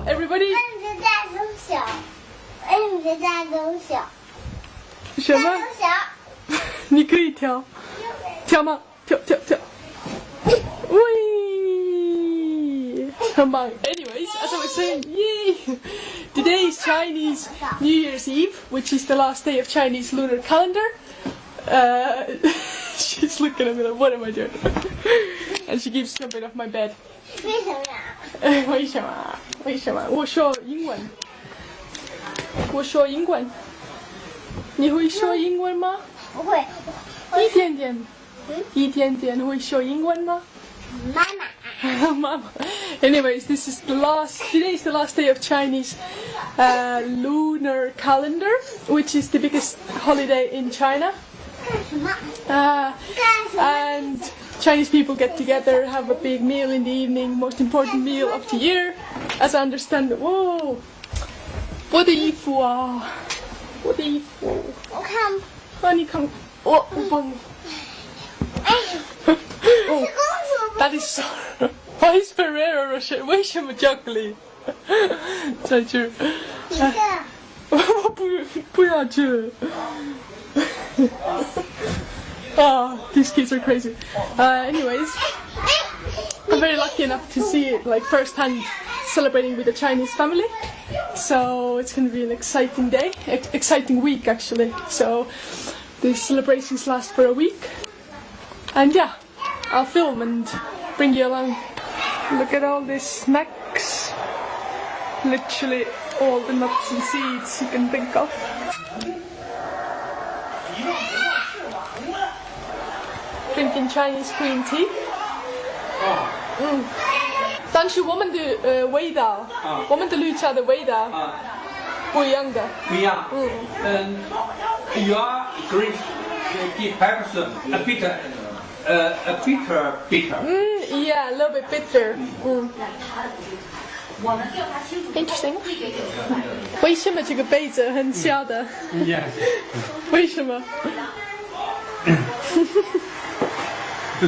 everybody. 这大中小，这大中小，什么？小。你可以跳，跳吗？跳。喂，很棒。Anyways, as I was saying, yay! Today is Chinese New Year's Eve, which is the last day of Chinese lunar calendar. She's looking at me like, what am I doing? And she keeps jumping off my bed. 为什么呀？为什么？为什么？我说英文。你会说英文吗？不会。一点点会说英文吗？妈妈。Mama. Anyways, today is the last day of Chinese lunar calendar, which is the biggest holiday in China. 干什么？ And Chinese people get together, have a big meal in the evening, most important meal of the year. As I understand, whoa, 我的衣服啊，我的衣服。我看。啊，你看，我帮你。哎，是公主。That is so. Why is Ferrero Rocher? 为什么巧克力？在这。你这。我不要这。These kids are crazy. Anyways, I'm very lucky enough to see it like firsthand celebrating with a Chinese family. So it's going to be an exciting day, exciting week actually. So the celebrations last for a week. And yeah, I'll film and bring you along. Look at all these snacks. Literally all the nuts and seeds you can think of. Drinking Chinese green tea. 但是我们的味道，我们的绿茶的味道不一样的。不一样。Your green tea perhaps a bitter. Yeah, a little bit bitter. Interesting. 为什么这个杯子很小的？ Yes. 为什么？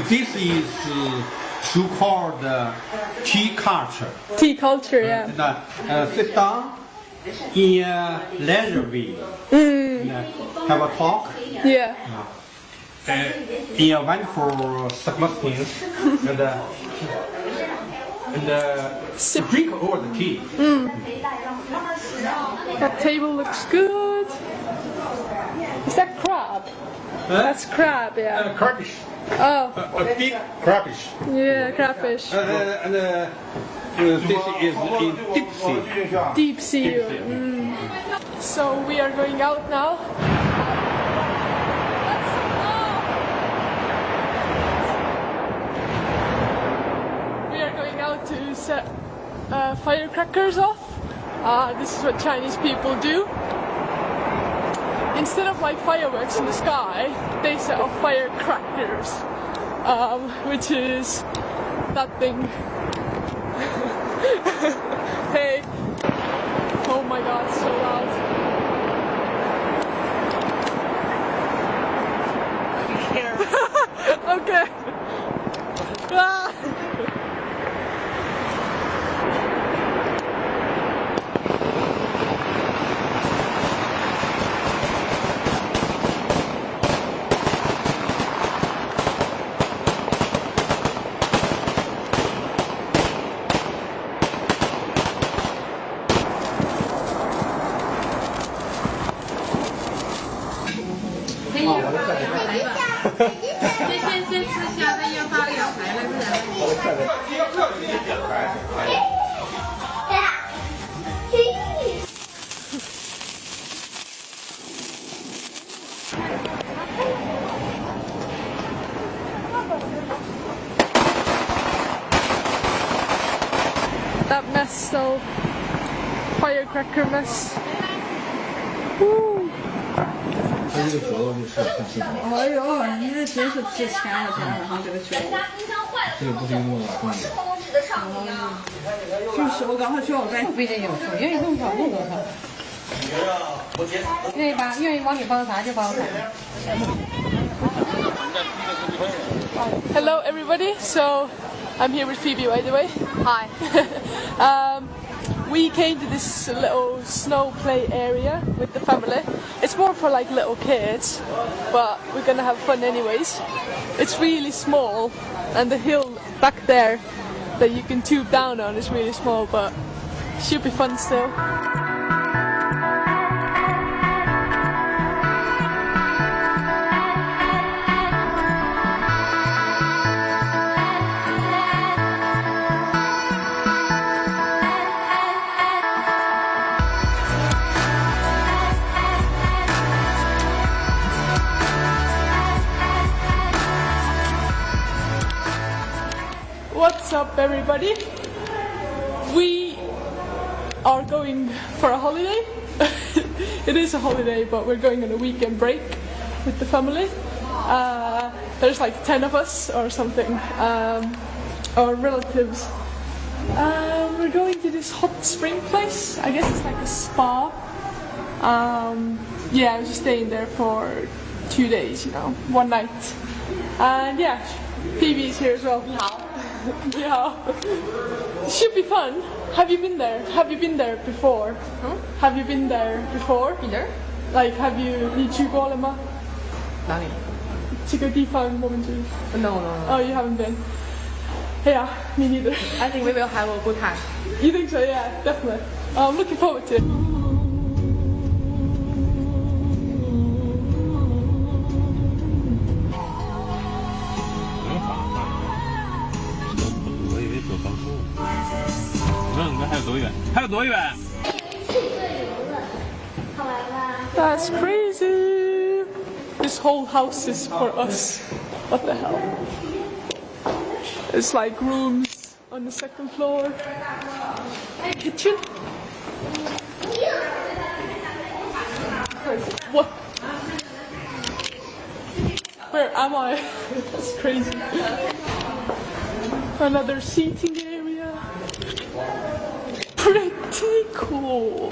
This is so-called tea culture. Tea culture, yeah. Sit down in a leisure way. Have a talk. Yeah. In a wonderful circumstance. and drink over the tea. That table looks good. Is that crab? That's crab, yeah. Crayfish. Oh, A big crayfish. yeah, crayfish. And this is in deep sea. Deep sea. So we are going out now. We are going out to set firecrackers off. This is what Chinese people do. Instead of like fireworks in the sky, they set off firecrackers, which is that thing. Hey, oh my god, so loud. Here. Okay. Ah. That mess though, firecracker mess. Woo. 哎呦，你这真是值钱了，现在上这个酒。这个不是用过老罐子。就是我刚才说我在费劲有数，愿意多少用多少。愿意往里放啥就放啥。 Hello everybody, so I'm here with Phoebe by the way. Hi. we came to this little snow play area with the family. It's more for like little kids, but we're gonna have fun anyways. It's really small, and the hill back there that you can tube down on is really small, but should be fun still. What's up, everybody? We are going for a holiday. It is a holiday, but we're going on a weekend break with the family. There's like 10 of us or something, our relatives. We're going to this hot spring place. I guess it's like a spa. Yeah, I was just staying there for 2 days, you know, one night. And yeah, Phoebe's here as well. Yeah. Should be fun. Have you been there? Have you been there before? Huh? Have you been there before? Been there? Like, have you 你去过了吗？哪里？这个地方我们去。No. Oh, you haven't been. Yeah, me neither. I think we will have a good time. You think so? Yeah, definitely. I'm looking forward to it. That's crazy. This whole house is for us. What the hell? It's like rooms on the second floor. Kitchen. What? Where am I? That's crazy. Another seating area. Pretty cool.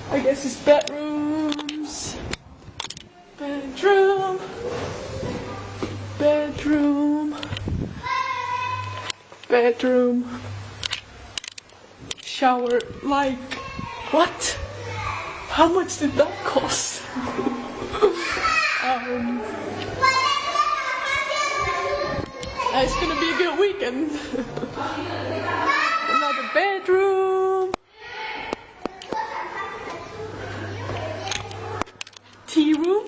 I guess it's bedrooms. Bedroom. Bedroom. Bedroom. Shower. Like, what? How much did that cost? It's gonna be a good weekend. Another bedroom. Tea room.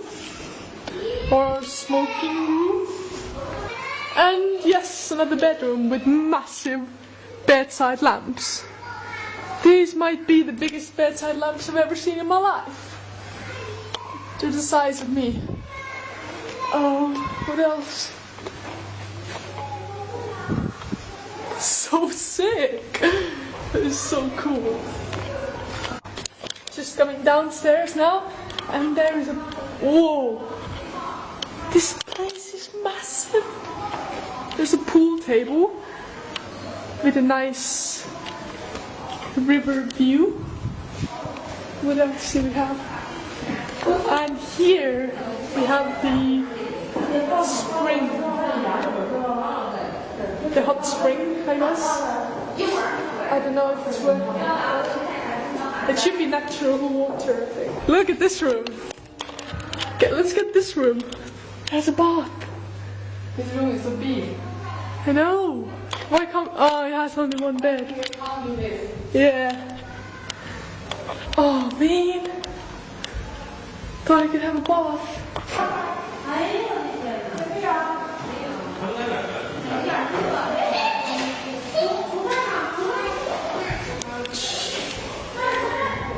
Or smoking room. And yes, another bedroom with massive bedside lamps. These might be the biggest bedside lamps I've ever seen in my life. They're the size of me. What else? So sick! That is so cool. Just coming downstairs now, and there is a... Whoa! This place is massive! There's a pool table with a nice river view. What else do we have? And here we have the spring. The hot spring, I guess. I don't know if it's working. It should be natural water, I think. Look at this room. Let's get this room. There's a bath. This room is so big. I know. Why can't... Oh, it has only one bed. Yeah. Oh, man. Thought I could have a bath.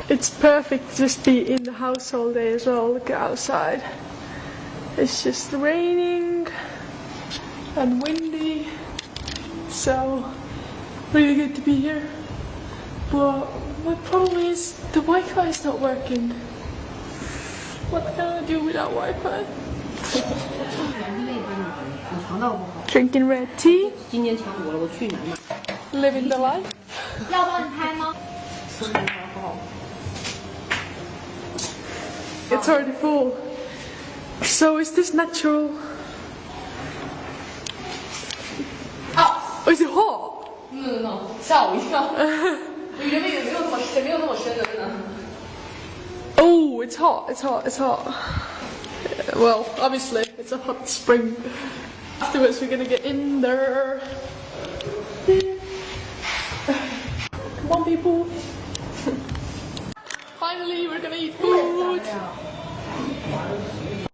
It's perfect to just be in the house all day as well. Look outside. It's just raining and windy, so really good to be here. But my problem is the Wi-Fi is not working. What can I do without Wi-Fi? Drinking red tea. Living the life. It's already full. So is this natural? Oh, is it hot? No, 吓我一跳。Oh, it's hot, it's hot, it's hot. Well, obviously, it's a hot spring. Afterwards, we're gonna get in there. Come on, people. Finally, we're gonna eat food.